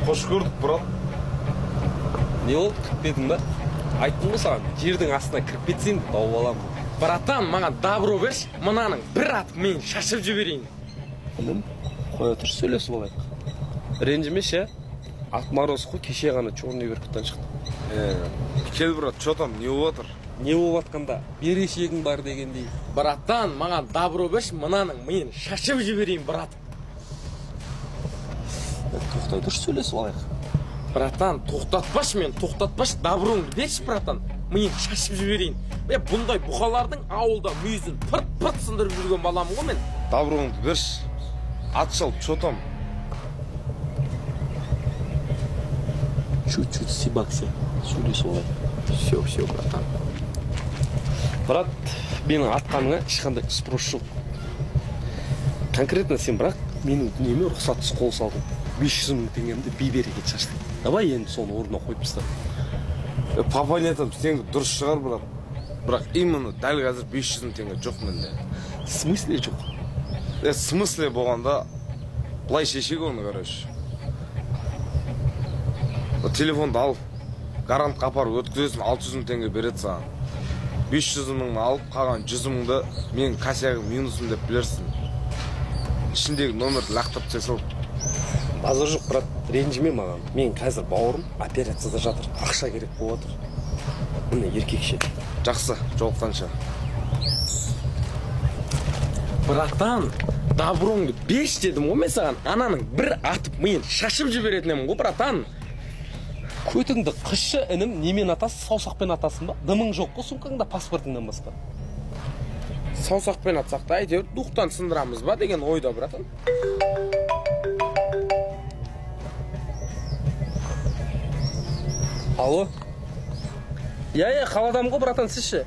Қош көрдік, брат. Не болды, кіріп кетдің ба? Айттым ғой саған, жердің астына кіріп кетсең тауып аламын. Братан, маған добро берші, мынаның бір атып мен шашып жіберейін. Інім, қоя тұршы сөйлесіп алайық. Ренжімеші, ат мороз қой, кеше ғана черный верхтан шықты. Кел, брат, что там, не болып отыр? Не болып атқанда, берешегің бар дегендей. Братан, маған добро берші, мынаның мен шашып жіберейін, брат. Тоқтай тұршы сөйлесіп алайық. Братан, тоқтатпашы мен, тоқтатпашы, доброңды берші, братан. Мен шашып жіберейін. Бұндай бұқалардың ауылда мүйізін пырт-пырт сындырып жүрген баламын ғой мен. Доброңды берш. Ат шалып, что там? Чуть-чуть сибакся, сөйлесіп алайық. Все, братан. Брат, менің атқаныңа ешқандай спрос жоқ. Конкретно сен бірақ менің дүниеме рұқсатсыз қол салдың. 500 мың теңгемді бей-берекет шаштың. Давай енді соны орнына қойып тастап. Папа не айтам, сен дұрыс шығар, брат. Бірақ именно дәл қазір 500 мың теңге жоқ менде. В смысле жоқ? В смысле болғанда, былай шешек оны, короче. Телефонды ал, гарантқа апарып өткізесің, 600 мың теңге береді саған. 500 мыңды алып, қалған 100 мыңды мен кассияға минусым деп білерсің. Ішіндегі номерді лақтырып тесіл. Базар жоқ, брат, ренжіме маған. Мен қазір бауырым операцияда жатыр, ақша керек болып отыр. Міне еркекше. Жақсы, жолықтанша. Братан, доброңды беш дедім ғой мен саған. Ананың бір атып мен шашып жіберетінемін ғой, братан. Көтіңді қышы інім немен атасың, саусақпен атасың ба? Дымың жоқ қой сумкаңда паспортыңнан басқа. Саусақпен атсақ та әйтеуір дұқтан сындырамыз ба деген ойда, братан. Алло? Я қаладамын ғой, братан, сіз ше?